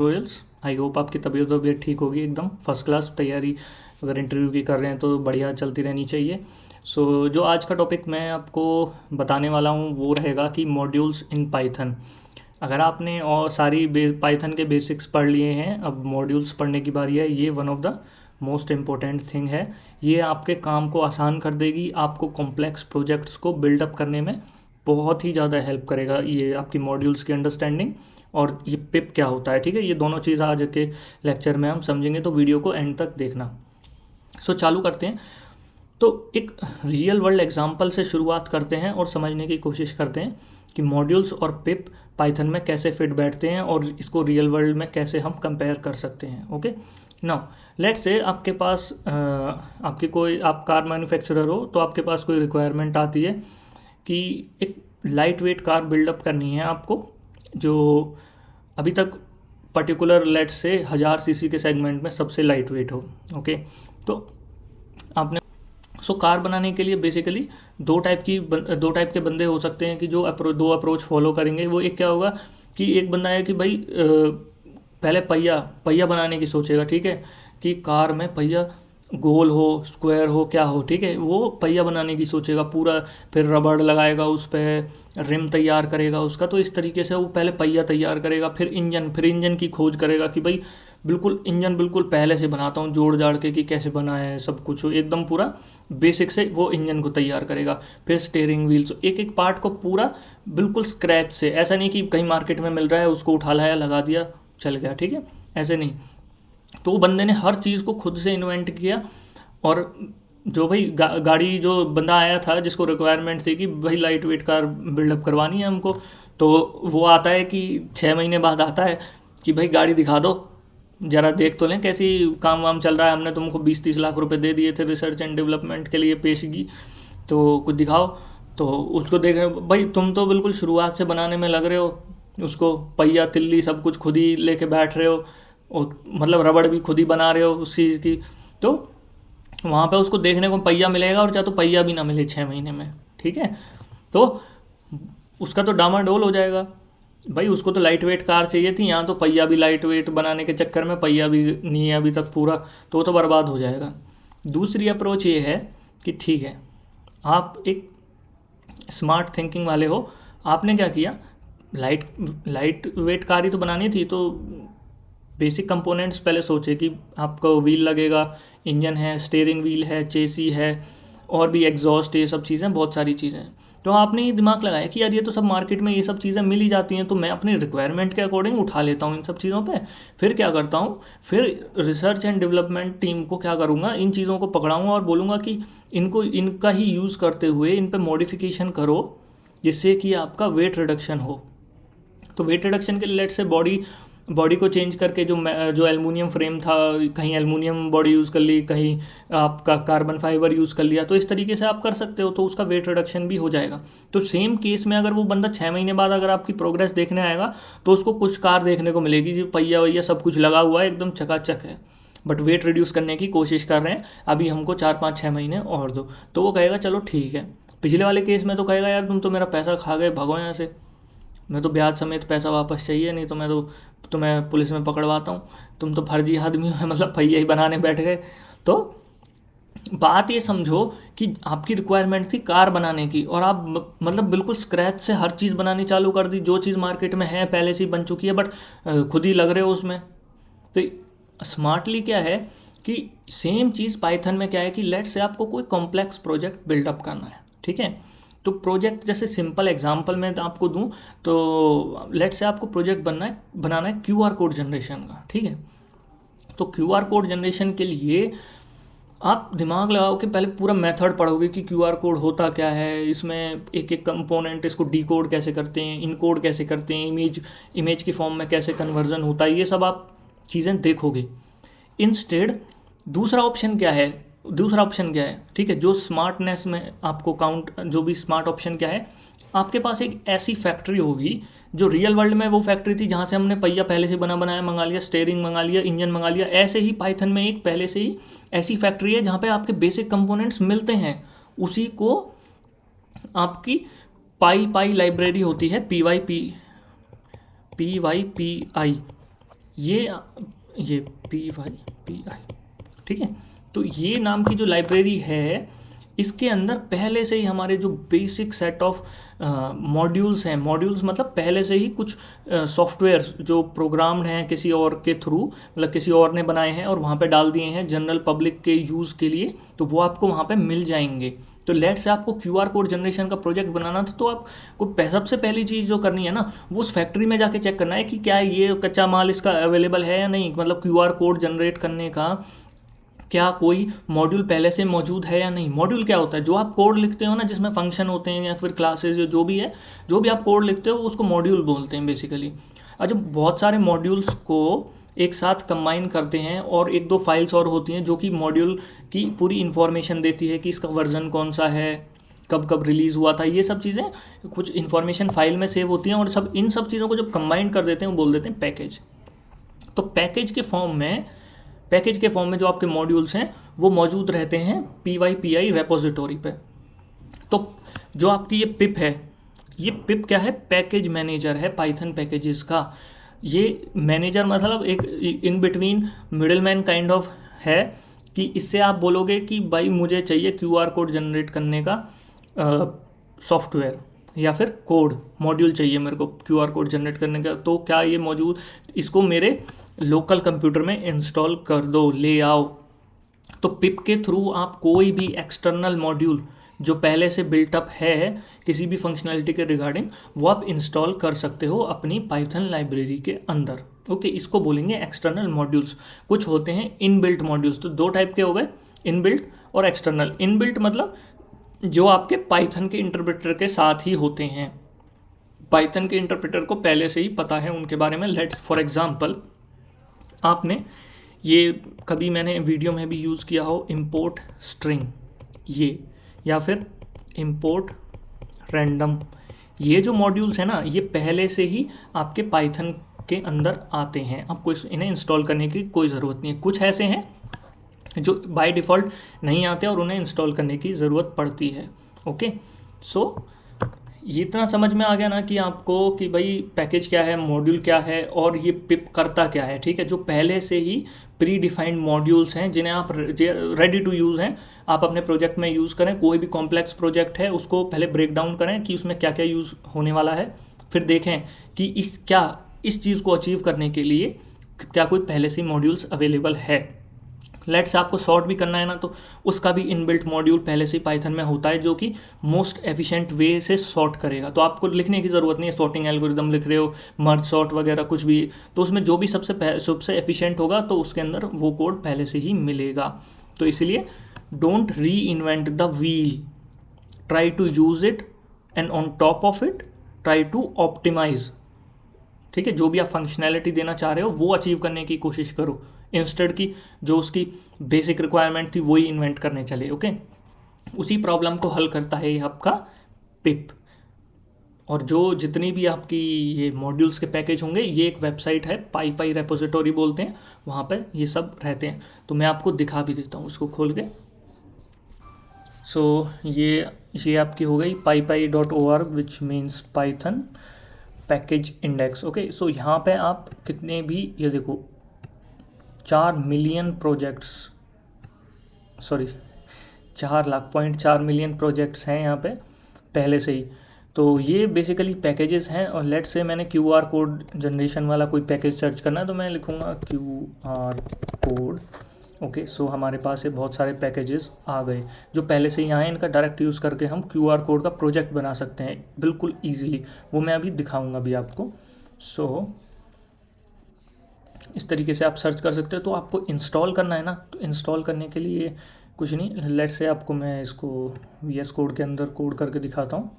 Tutorials. I hope आपकी तबीयत ठीक होगी, एकदम फर्स्ट क्लास तैयारी अगर इंटरव्यू की कर रहे हैं तो बढ़िया चलती रहनी चाहिए। जो आज का टॉपिक मैं आपको बताने वाला हूँ वो रहेगा कि मॉड्यूल्स इन पाइथन। अगर आपने और सारी पाइथन के बेसिक्स पढ़ लिए हैं, अब मॉड्यूल्स पढ़ने की बारी है। ये one of the most important thing है। ये आपके काम को आसान कर देगी, आपको कॉम्प्लेक्स प्रोजेक्ट्स को बिल्डअप करने में बहुत ही ज़्यादा हेल्प करेगा ये आपकी मॉड्यूल्स की अंडरस्टैंडिंग। और ये पिप क्या होता है, ठीक है, ये दोनों चीज़ आज के लेक्चर में हम समझेंगे, तो वीडियो को एंड तक देखना। चालू करते हैं। तो एक रियल वर्ल्ड एग्जांपल से शुरुआत करते हैं और समझने की कोशिश करते हैं कि मॉड्यूल्स और पिप पाइथन में कैसे फिट बैठते हैं और इसको रियल वर्ल्ड में कैसे हम कंपेयर कर सकते हैं। ओके, नाउ लेट्स से आपके पास आप कार मैन्युफैक्चरर हो, तो आपके पास कोई रिक्वायरमेंट आती है कि एक लाइट वेट कार बिल्डअप करनी है आपको, जो अभी तक पर्टिकुलर लेट्स से 1000 सीसी के सेगमेंट में सबसे लाइट वेट हो। ओके, तो आपने कार बनाने के लिए बेसिकली दो टाइप के बंदे हो सकते हैं कि जो दो अप्रोच फॉलो करेंगे। वो एक क्या होगा कि एक बंदा है कि भाई पहले पहिया बनाने की सोचेगा, ठीक है, कि कार में पहिया गोल हो, स्क्वायर हो, क्या हो, ठीक है, वो पहिया बनाने की सोचेगा पूरा, फिर रबड़ लगाएगा, उस पर रिम तैयार करेगा उसका। तो इस तरीके से वो पहले पहिया तैयार करेगा, फिर इंजन की खोज करेगा कि भाई इंजन बिल्कुल पहले से बनाता हूँ जोड़ जाड़ के कि कैसे बनाए है, सब कुछ एकदम पूरा बेसिक से वो इंजन को तैयार करेगा। फिर स्टीयरिंग व्हील्स, एक एक पार्ट को पूरा बिल्कुल स्क्रैच से, ऐसा नहीं कि कहीं मार्केट में मिल रहा है उसको उठा लाया लगा दिया चल गया, ठीक है, ऐसे नहीं। तो वो बंदे ने हर चीज़ को खुद से इन्वेंट किया। और जो भाई गाड़ी जो बंदा आया था जिसको रिक्वायरमेंट थी कि भाई लाइट वेट कार बिल्डअप करवानी है हमको, तो वो आता है कि 6 महीने बाद आता है कि भाई गाड़ी दिखा दो, ज़रा देख तो लें कैसी काम वाम चल रहा है, हमने तुमको 20-30 लाख रुपए दे दिए थे रिसर्च एंड डेवलपमेंट के लिए पेशगी, तो कुछ दिखाओ। तो उसको देख रहे हो भाई, तुम तो बिल्कुल शुरुआत से बनाने में लग रहे हो, उसको पहिया तिल्ली सब कुछ खुद ही लेके बैठ रहे हो, और मतलब रबड़ भी खुद ही बना रहे हो उस चीज़ की। तो वहाँ पे उसको देखने को पहिया मिलेगा, और चाहे तो पहिया भी ना मिले 6 महीने में, ठीक है, तो उसका तो डामाडोल हो जाएगा। भाई उसको तो लाइट वेट कार चाहिए थी, यहाँ तो पहिया भी लाइट वेट बनाने के चक्कर में पहिया भी नहीं है अभी तक पूरा, तो वो तो बर्बाद हो जाएगा। दूसरी अप्रोच ये है कि ठीक है, आप एक स्मार्ट थिंकिंग वाले हो, आपने क्या किया, लाइट वेट कार ही तो बनानी थी, तो बेसिक कंपोनेंट्स पहले सोचे कि आपको व्हील लगेगा, इंजन है, स्टीयरिंग व्हील है, चेसी है, और भी एग्जॉस्ट, ये सब चीज़ें, बहुत सारी चीज़ें। तो आपने ये दिमाग लगाया कि यार ये तो सब मार्केट में ये सब चीज़ें मिल ही जाती हैं, तो मैं अपनी रिक्वायरमेंट के अकॉर्डिंग उठा लेता हूँ इन सब चीज़ों पे। फिर क्या करता हूँ, फिर रिसर्च एंड डेवलपमेंट टीम को क्या करूँगा, इन चीज़ों को पकड़ाऊँगा और बोलूँगा कि इनका ही यूज़ करते हुए इन पर मॉडिफिकेशन करो, जिससे कि आपका वेट रिडक्शन हो। तो वेट रिडक्शन के लिए लेट से बॉडी को चेंज करके जो एल्युमिनियम फ्रेम था, कहीं एल्युमिनियम बॉडी यूज़ कर ली, कहीं आपका कार्बन फाइबर यूज़ कर लिया, तो इस तरीके से आप कर सकते हो, तो उसका वेट रिडक्शन भी हो जाएगा। तो सेम केस में अगर वो बंदा 6 महीने बाद अगर आपकी प्रोग्रेस देखने आएगा, तो उसको कुछ कार देखने को मिलेगी जो पहिया वैया सब कुछ लगा हुआ है, एकदम चकाचक है, बट वेट रिड्यूस करने की कोशिश कर रहे हैं, अभी हमको 4-5-6 महीने और दो। तो वो कहेगा चलो ठीक है। पिछले वाले केस में तो कहेगा यार तुम तो मेरा पैसा खा गए, भागो यहाँ से, मैं तो ब्याज समेत पैसा वापस चाहिए, नहीं तो मैं तुम्हें पुलिस में पकड़वाता हूँ, तुम तो फर्जी आदमी हो, मतलब पहिया ही बनाने बैठ गए। तो बात ये समझो कि आपकी रिक्वायरमेंट थी कार बनाने की, और आप मतलब बिल्कुल स्क्रैच से हर चीज़ बनानी चालू कर दी, जो चीज़ मार्केट में है पहले से ही बन चुकी है, बट खुद ही लग रहे हो उसमें। तो स्मार्टली क्या है कि सेम चीज़ पाइथन में क्या है कि लेट से आपको कोई कॉम्प्लेक्स प्रोजेक्ट बिल्डअप करना है, ठीक है, तो प्रोजेक्ट जैसे सिंपल एग्जांपल मैं आपको दूं, तो लेट से आपको प्रोजेक्ट बनाना है QR कोड जनरेशन का, ठीक है। तो QR कोड जनरेशन के लिए आप दिमाग लगाओ कि पहले पूरा मेथड पढ़ोगे कि QR कोड होता क्या है, इसमें एक एक कंपोनेंट, इसको डिकोड कैसे करते हैं, इनकोड कैसे करते हैं, इमेज की फॉर्म में कैसे कन्वर्जन होता है, ये सब आप चीज़ें देखोगे। इंस्टेड दूसरा ऑप्शन क्या है, ठीक है, जो स्मार्टनेस में आपको काउंट, जो भी स्मार्ट ऑप्शन क्या है, आपके पास एक ऐसी फैक्ट्री होगी जो रियल वर्ल्ड में वो फैक्ट्री थी जहाँ से हमने पहिया पहले से बनाया मंगा लिया, स्टीयरिंग मंगा लिया, इंजन मंगा लिया। ऐसे ही पाइथन में एक पहले से ही ऐसी फैक्ट्री है जहाँ पे आपके बेसिक कंपोनेंट्स मिलते हैं, उसी को आपकी पाई लाइब्रेरी होती है, PYPI, ये PyPI, ठीक है। तो ये नाम की जो लाइब्रेरी है, इसके अंदर पहले से ही हमारे जो बेसिक सेट ऑफ मॉड्यूल्स हैं, मॉड्यूल्स मतलब पहले से ही कुछ सॉफ्टवेयर जो प्रोग्राम्ड हैं किसी और के थ्रू, मतलब किसी और ने बनाए हैं और वहाँ पे डाल दिए हैं जनरल पब्लिक के यूज़ के लिए, तो वो आपको वहाँ पे मिल जाएंगे। तो लेट से आपको QR कोड जनरेशन का प्रोजेक्ट बनाना था, तो आपको सबसे पहली चीज़ जो करनी है ना, वो उस फैक्ट्री में जाके चेक करना है कि क्या ये कच्चा माल इसका अवेलेबल है या नहीं, मतलब QR कोड जनरेट करने का क्या कोई मॉड्यूल पहले से मौजूद है या नहीं। मॉड्यूल क्या होता है, जो आप कोड लिखते हो ना, जिसमें फंक्शन होते हैं या फिर क्लासेस, जो भी है, जो भी आप कोड लिखते हो उसको मॉड्यूल बोलते हैं बेसिकली। और जब बहुत सारे मॉड्यूल्स को एक साथ कंबाइन करते हैं और एक दो फाइल्स और होती हैं जो कि मॉड्यूल की पूरी इन्फॉर्मेशन देती है कि इसका वर्जन कौन सा है, कब कब रिलीज़ हुआ था, ये सब चीज़ें कुछ इन्फॉर्मेशन फाइल में सेव होती हैं, और सब इन सब चीज़ों को जब कंबाइन कर देते हैं वो बोल देते हैं पैकेज। तो पैकेज के फॉर्म में जो आपके मॉड्यूल्स हैं वो मौजूद रहते हैं PyPI रेपोजिटोरी पे। तो जो आपकी ये पिप है, ये पिप क्या है, पैकेज मैनेजर है पाइथन पैकेजेस का। ये मैनेजर मतलब एक in between middle man kind of है, कि इससे आप बोलोगे कि भाई मुझे चाहिए QR कोड जनरेट करने का सॉफ्टवेयर या फिर कोड मॉड्यूल चाहिए मेरे को QR कोड जनरेट करने का, तो क्या ये मौजूद, इसको मेरे लोकल कंप्यूटर में इंस्टॉल कर दो, ले आओ। तो पिप के थ्रू आप कोई भी एक्सटर्नल मॉड्यूल जो पहले से बिल्टअप है किसी भी फंक्शनैलिटी के रिगार्डिंग, वो आप इंस्टॉल कर सकते हो अपनी पाइथन लाइब्रेरी के अंदर। ओके, इसको बोलेंगे एक्सटर्नल मॉड्यूल्स। कुछ होते हैं इनबिल्ट मॉड्यूल्स, तो दो टाइप के हो गए, इनबिल्ट और एक्सटर्नल। इनबिल्ट मतलब जो आपके पाइथन के इंटरप्रेटर के साथ ही होते हैं, पाइथन के इंटरप्रेटर को पहले से ही पता है उनके बारे में। लेट्स फॉर एग्जांपल, आपने ये कभी मैंने वीडियो में भी यूज़ किया हो, इंपोर्ट स्ट्रिंग ये, या फिर इंपोर्ट रैंडम, ये जो मॉड्यूल्स हैं ना, ये पहले से ही आपके पाइथन के अंदर आते हैं, आपको इन्हें इंस्टॉल करने की कोई ज़रूरत नहीं है। कुछ ऐसे हैं जो बाय डिफ़ॉल्ट नहीं आते और उन्हें इंस्टॉल करने की ज़रूरत पड़ती है। ओके, सो ये इतना समझ में आ गया ना कि आपको कि भाई पैकेज क्या है, मॉड्यूल क्या है, और ये पिप करता क्या है। ठीक है, जो पहले से ही प्री डिफाइंड मॉड्यूल्स हैं जिन्हें आप रेडी टू यूज़ हैं, आप अपने प्रोजेक्ट में यूज़ करें। कोई भी कॉम्प्लेक्स प्रोजेक्ट है उसको पहले ब्रेक डाउन करें कि उसमें क्या क्या यूज़ होने वाला है, फिर देखें कि इस चीज़ को अचीव करने के लिए क्या कोई पहले से ही मॉड्यूल्स अवेलेबल है। लेट से आपको सॉर्ट भी करना है ना, तो उसका भी इनबिल्ट मॉड्यूल पहले से ही पाइथन में होता है जो कि मोस्ट एफिशिएंट वे से सॉर्ट करेगा। तो आपको लिखने की ज़रूरत नहीं है, सॉर्टिंग एल्गोरिदम लिख रहे हो, मर्ज सॉर्ट वगैरह कुछ भी, तो उसमें जो भी सबसे एफिशिएंट होगा तो उसके अंदर वो कोड पहले से ही मिलेगा। तो इसलिए don't reinvent the wheel, try to use it and on top of it try to optimise. ठीक है, जो भी आप फंक्शनैलिटी देना चाह रहे हो वो अचीव करने की कोशिश करो, इंस्टेड की जो उसकी बेसिक रिक्वायरमेंट थी वही इन्वेंट करने चले। ओके, उसी प्रॉब्लम को हल करता है ये आपका पिप। और जो जितनी भी आपकी ये मॉड्यूल्स के पैकेज होंगे, ये एक वेबसाइट है, पाई रेपोजिटोरी बोलते हैं, वहाँ पे ये सब रहते हैं। तो मैं आपको दिखा भी देता हूँ इसको खोल के। सो ये आपकी हो गई pypy.org which means Python package index. Okay, so यहाँ पे आप कितने भी, ये देखो 4 million projects, sorry 4 million projects हैं यहाँ पे पहले से ही। तो ये बेसिकली पैकेजेस हैं। और लेट से मैंने QR कोड जनरेशन वाला कोई पैकेज सर्च करना है, तो मैं लिखूँगा QR कोड। ओके, सो हमारे पास ये बहुत सारे पैकेजेस आ गए जो पहले से ही यहाँ हैं। इनका डायरेक्ट यूज़ करके हम QR कोड का प्रोजेक्ट बना सकते हैं बिल्कुल ईजीली, वो मैं अभी दिखाऊँगा भी आपको। सो इस तरीके से आप सर्च कर सकते हो। तो आपको इंस्टॉल करना है ना, तो इंस्टॉल करने के लिए कुछ नहीं, लेट से आपको मैं इसको VS कोड के अंदर कोड करके दिखाता हूँ।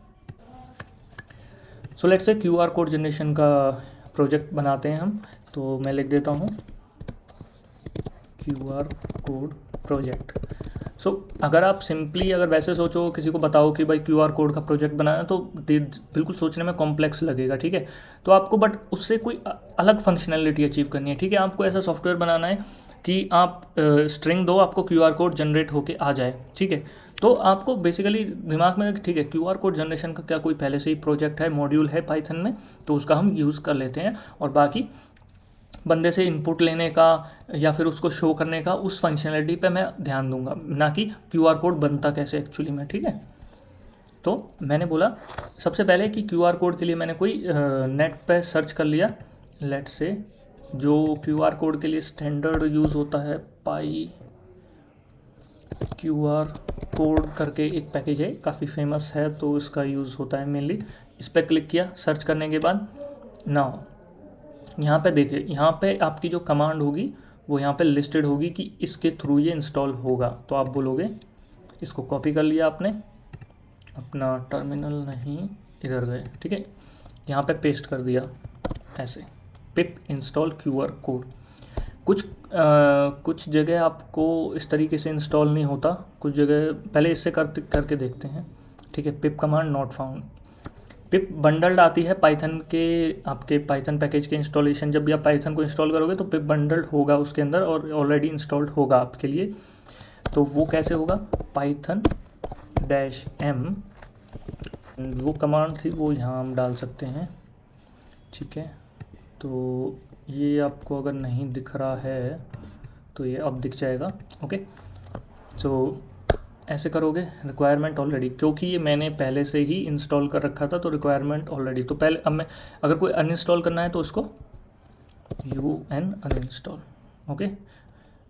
सो लेट से QR कोड जनरेशन का प्रोजेक्ट बनाते हैं हम। तो मैं लिख देता हूँ QR कोड प्रोजेक्ट। सो अगर आप सिंपली अगर वैसे सोचो, किसी को बताओ कि भाई QR कोड का प्रोजेक्ट बनाना, तो बिल्कुल सोचने में कॉम्प्लेक्स लगेगा। ठीक है, तो आपको बट उससे कोई अलग फंक्शनैलिटी अचीव करनी है। ठीक है, आपको ऐसा सॉफ्टवेयर बनाना है कि आप स्ट्रिंग दो, आपको QR कोड जनरेट होके आ जाए। ठीक है, तो आपको बेसिकली दिमाग में, ठीक है, QR कोड जनरेशन का क्या कोई पहले से ही प्रोजेक्ट है, मॉड्यूल है पाइथन में, तो उसका हम यूज़ कर लेते हैं। और बाकी बंदे से इनपुट लेने का या फिर उसको शो करने का, उस फंक्शनलिटी पे मैं ध्यान दूंगा, ना कि क्यूआर कोड बनता कैसे एक्चुअली में। ठीक है, तो मैंने बोला सबसे पहले कि क्यूआर कोड के लिए मैंने कोई नेट पे सर्च कर लिया। लेट से जो क्यूआर कोड के लिए स्टैंडर्ड यूज़ होता है, पाई क्यूआर कोड करके एक पैकेज है, काफ़ी फेमस है, तो इसका यूज़ होता है मेनली। इस पर क्लिक किया सर्च करने के बाद। नाउ यहाँ पे देखिए, यहाँ पे आपकी जो कमांड होगी वो यहाँ पे लिस्टेड होगी कि इसके थ्रू ये इंस्टॉल होगा। तो आप बोलोगे, इसको कॉपी कर लिया आपने, अपना टर्मिनल नहीं इधर गए, ठीक है, यहाँ पे पेस्ट कर दिया ऐसे, पिप इंस्टॉल क्यूआर कोड। कुछ जगह आपको इस तरीके से इंस्टॉल नहीं होता, कुछ जगह पहले इससे करके देखते हैं। ठीक है, pip command not found. Pip bundled आती है पाइथन के, आपके पाइथन पैकेज के इंस्टॉलेशन, जब भी आप पाइथन को इंस्टॉल करोगे तो पिप बंडल्ड होगा उसके अंदर और ऑलरेडी इंस्टॉल्ड होगा आपके लिए। तो वो कैसे होगा, पाइथन -m, वो कमांड थी वो यहाँ हम डाल सकते हैं। ठीक है, तो ये आपको अगर नहीं दिख रहा है तो ये अब दिख जाएगा। ओके, तो ऐसे करोगे। रिक्वायरमेंट ऑलरेडी, क्योंकि ये मैंने पहले से ही इंस्टॉल कर रखा था तो रिक्वायरमेंट ऑलरेडी। तो पहले अब मैं अगर कोई अनइंस्टॉल करना है तो उसको UN uninstall. Okay,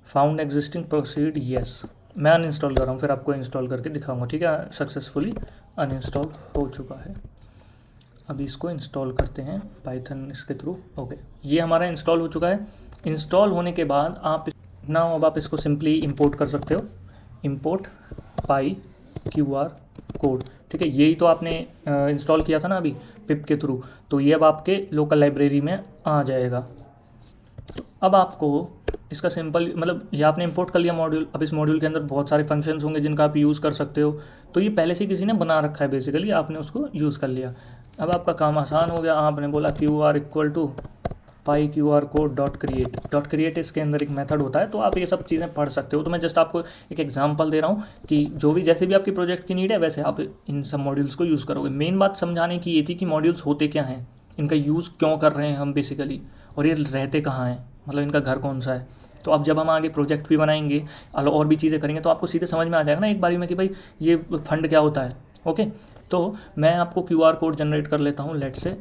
found existing proceed yes, मैं अनइंस्टॉल कर रहा हूँ, फिर आपको इंस्टॉल करके दिखाऊंगा। ठीक है, सक्सेसफुली अनइंस्टॉल हो चुका है। अभी इसको इंस्टॉल करते हैं पाइथन इसके थ्रू। ओके, ये हमारा इंस्टॉल हो चुका है। इंस्टॉल होने के बाद आप अब आप इसको सिंपली इंपोर्ट कर सकते हो, इंपोर्ट पाई क्यूआर कोड। ठीक है, यही तो आपने इंस्टॉल किया था ना अभी पिप के थ्रू, तो ये अब आपके लोकल लाइब्रेरी में आ जाएगा। तो अब आपको इसका सिंपल मतलब ये आपने इंपोर्ट कर लिया मॉड्यूल। अब इस मॉड्यूल के अंदर बहुत सारे फंक्शंस होंगे जिनका आप यूज़ कर सकते हो। तो ये पहले से किसी ने बना रखा है बेसिकली, आपने उसको यूज़ कर लिया। अब आपका काम आसान हो गया। आपने बोला QR equal to pi QR code dot create इसके अंदर एक मेथड होता है, तो आप ये सब चीज़ें पढ़ सकते हो। तो मैं जस्ट आपको एक एग्जांपल दे रहा हूँ कि जो भी जैसे भी आपकी प्रोजेक्ट की नीड है वैसे आप इन सब मॉड्यूल्स को यूज़ करोगे। मेन बात समझाने की ये थी कि मॉड्यूल्स होते क्या हैं, इनका यूज़ क्यों कर रहे हैं हम बेसिकली, और ये रहते कहाँ हैं, मतलब इनका घर कौन सा है। तो अब जब हम आगे प्रोजेक्ट भी बनाएंगे और भी चीज़ें करेंगे तो आपको सीधे समझ में आ जाएगा ना एक बारी में कि भाई ये फंड क्या होता है। ओके, तो मैं आपको QR कोड जनरेट कर लेता हूँ, लेट से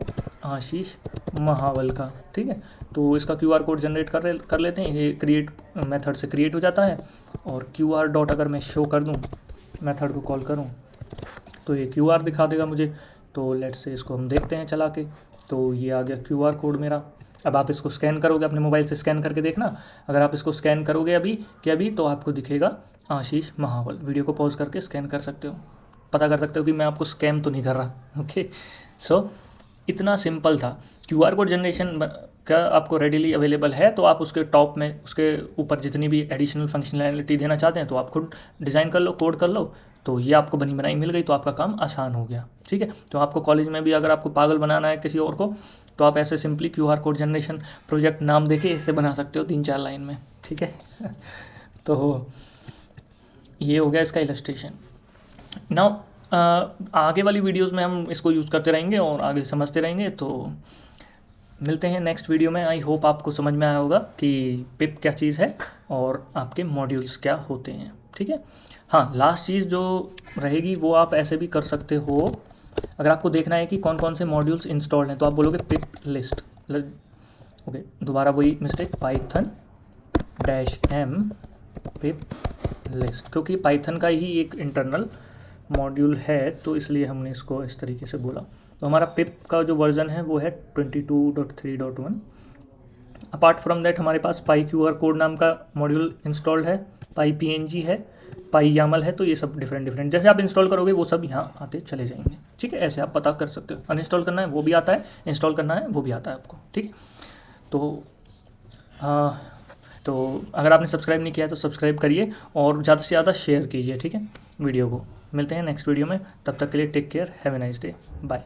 आशीष महावल का। ठीक है, तो इसका QR कोड जनरेट कर लेते हैं। ये क्रिएट मेथड से क्रिएट हो जाता है, और QR डॉट अगर मैं शो कर दूँ, मेथड को कॉल करूँ तो ये QR दिखा देगा मुझे। तो लेट से इसको हम देखते हैं चला के, तो ये आ गया QR कोड मेरा। अब आप इसको स्कैन करोगे, अपने मोबाइल से स्कैन करके देखना। अगर आप इसको स्कैन करोगे अभी तो आपको दिखेगा आशीष महावल। वीडियो को पॉज करके स्कैन कर सकते हो, पता कर सकते हो कि मैं आपको स्कैम तो नहीं कर रहा। ओके, सो इतना सिंपल था। QR कोड जनरेशन का आपको रेडीली अवेलेबल है, तो आप उसके टॉप में उसके ऊपर जितनी भी एडिशनल फंक्शनैलिटी देना चाहते हैं तो आप खुद डिज़ाइन कर लो, कोड कर लो। तो ये आपको बनी बनाई मिल गई, तो आपका काम आसान हो गया। ठीक है, तो आपको कॉलेज में भी अगर आपको पागल बनाना है किसी और को, तो आप ऐसे simply QR code generation project नाम देके इससे बना सकते हो 3-4 लाइन में। ठीक है तो ये हो गया इसका इलस्ट्रेशन। नाउ आगे वाली वीडियोस में हम इसको यूज़ करते रहेंगे और आगे समझते रहेंगे। तो मिलते हैं नेक्स्ट वीडियो में। आई होप आपको समझ में आया होगा कि पिप क्या चीज़ है और आपके मॉड्यूल्स क्या होते हैं। ठीक है, हाँ, लास्ट चीज़ जो रहेगी वो आप ऐसे भी कर सकते हो। अगर आपको देखना है कि कौन कौन से मॉड्यूल्स इंस्टॉल्ड हैं तो आप बोलोगे पिप लिस्ट। ओके, दोबारा वही मिस्टेक, पाइथन -m पिप लिस्ट, क्योंकि पाइथन का ही एक इंटरनल मॉड्यूल है तो इसलिए हमने इसको इस तरीके से बोला। तो हमारा पिप का जो वर्जन है वो है 22.3.1। अपार्ट फ्रॉम दैट हमारे पास पाई QR कोड नाम का मॉड्यूल इंस्टॉल्ड है, पाई PNG है, पाई YAML है। तो ये सब डिफरेंट जैसे आप इंस्टॉल करोगे वो सब यहाँ आते चले जाएंगे। ठीक है, ऐसे आप पता कर सकते हो। अनइंस्टॉल करना है वो भी आता है, इंस्टॉल करना है वो भी आता है आपको। ठीक है, तो अगर आपने सब्सक्राइब नहीं किया है तो सब्सक्राइब करिए और ज़्यादा से ज़्यादा शेयर कीजिए। ठीक है, वीडियो को। मिलते हैं नेक्स्ट वीडियो में, तब तक के लिए take care, have a nice day, bye.